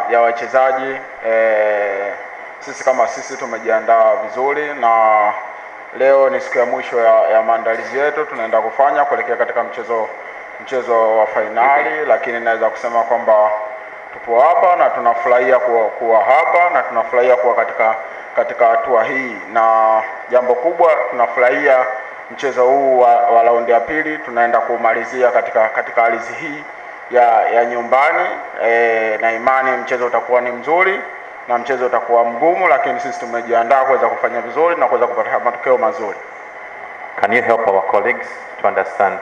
ya wachezaji, sisi kama sisi tumejiandaa vizuri, na leo ni siku ya mwisho ya maandalizi yetu tunaenda kufanya kuelekea katika mchezo wa fainali, lakini naweza kusema kwamba tupo hapa na tunafurahia kuwa hapa na tunafurahia kuwa katika hatua hii, na jambo kubwa tunafurahia mchezo huu wa raundi ya pili tunaenda kumalizia katika ardhi hii ya nyumbani, na imani mchezo utakuwa ni mzuri na mchezo utakuwa mgumu, lakini sisi tumejiandaa kuweza kufanya vizuri na kuweza kupata matokeo mazuri. Can you help our colleagues to understand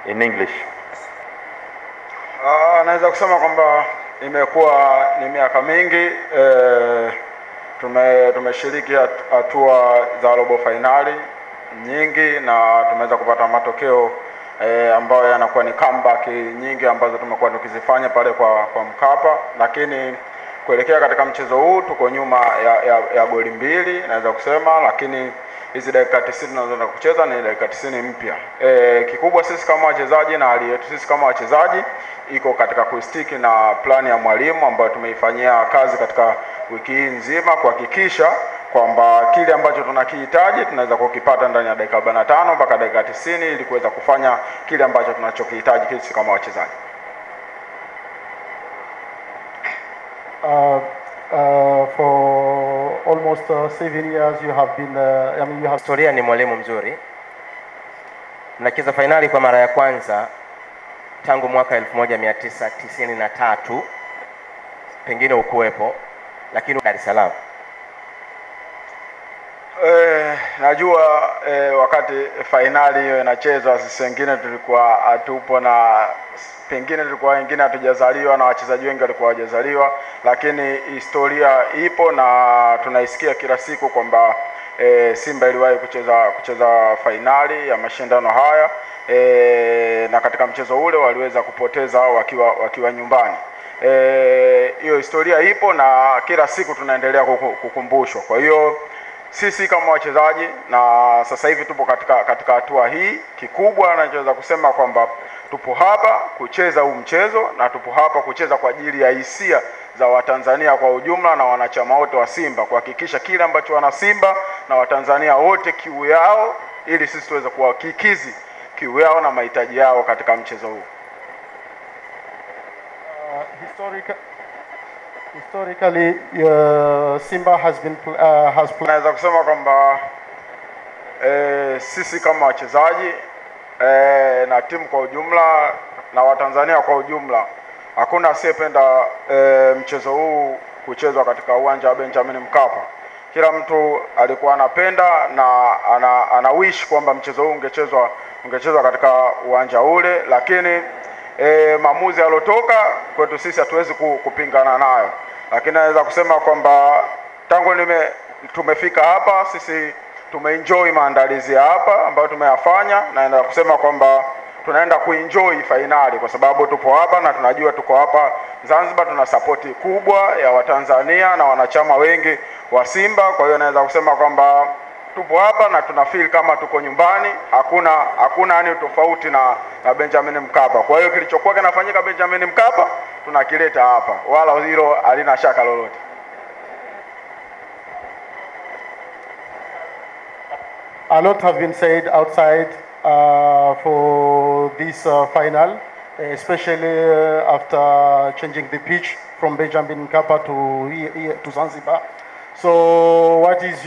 in English? Naweza kusema kwamba imekuwa ni miaka mingi tumeshiriki hatua za robo finali nyingi na tumeweza kupata matokeo ambayo yanakuwa ni comeback nyingi ambazo tumekuwa tukizifanya pale kwa Mkapa, lakini kuelekea katika mchezo huu tuko nyuma ya goli mbili naweza kusema, lakini hizi dakika 90 tunazoenda kucheza ni dakika 90 mpya. Kikubwa sisi kama wachezaji na hali yetu sisi kama wachezaji iko katika kustiki na plani ya mwalimu ambayo tumeifanyia kazi katika wiki hii nzima kuhakikisha kwamba kile ambacho tunakihitaji tunaweza kukipata ndani ya dakika 45 mpaka dakika 90 ili kuweza kufanya kile ambacho tunachokihitaji sisi kama wachezaji. For almost 7 years you have been you have historia. Ni mwalimu mzuri. Mnacheza fainali kwa mara ya kwanza tangu mwaka 1993, pengine ukuwepo, lakini Dar es Salaam. Najua wakati fainali hiyo inachezwa sisi wengine tulikuwa hatupo, na pengine tulikuwa wengine hatujazaliwa na wachezaji wengi walikuwa hawajazaliwa, lakini historia ipo na tunaisikia kila siku kwamba Simba iliwahi kucheza fainali ya mashindano haya, na katika mchezo ule waliweza kupoteza wakiwa nyumbani. Hiyo historia ipo na kila siku tunaendelea kukumbushwa. Kwa hiyo sisi kama wachezaji na sasa hivi tupo katika hatua hii, kikubwa anachoweza kusema kwamba tupo hapa kucheza huu mchezo na tupo hapa kucheza kwa ajili ya hisia za Watanzania kwa ujumla na wanachama wote wa Simba, kuhakikisha kile ambacho wana Simba na Watanzania wote kiu yao, ili sisi tuweze kuwakikizi kiu yao na mahitaji yao katika mchezo huu. Historically, Simba has played. Naweza kusema kwamba sisi kama wachezaji na timu kwa ujumla na Watanzania kwa ujumla, hakuna asiyependa mchezo huu kuchezwa katika uwanja wa Benjamin Mkapa. Kila mtu alikuwa anapenda na ana wish kwamba mchezo huu ungechezwa katika uwanja ule, lakini maamuzi yalotoka kwetu sisi hatuwezi kupingana nayo, lakini naweza kusema kwamba tangu tumefika hapa sisi tumeenjoy maandalizi hapa ambayo tumeyafanya, na naweza kusema kwamba tunaenda kuenjoy fainali kwa sababu tupo hapa na tunajua tuko hapa Zanzibar, tuna support kubwa ya Watanzania na wanachama wengi wa Simba. Kwa hiyo naweza kusema kwamba tupo hapa na tuna feel kama tuko nyumbani, hakuna ni tofauti na Benjamin Mkapa. Kwa hiyo kilichokuwa kinafanyika Benjamin Mkapa tunakileta hapa, wala hilo halina shaka lolote. A lot have been said outside for this final, especially after changing the pitch from Benjamin Mkapa to Zanzibar. So what is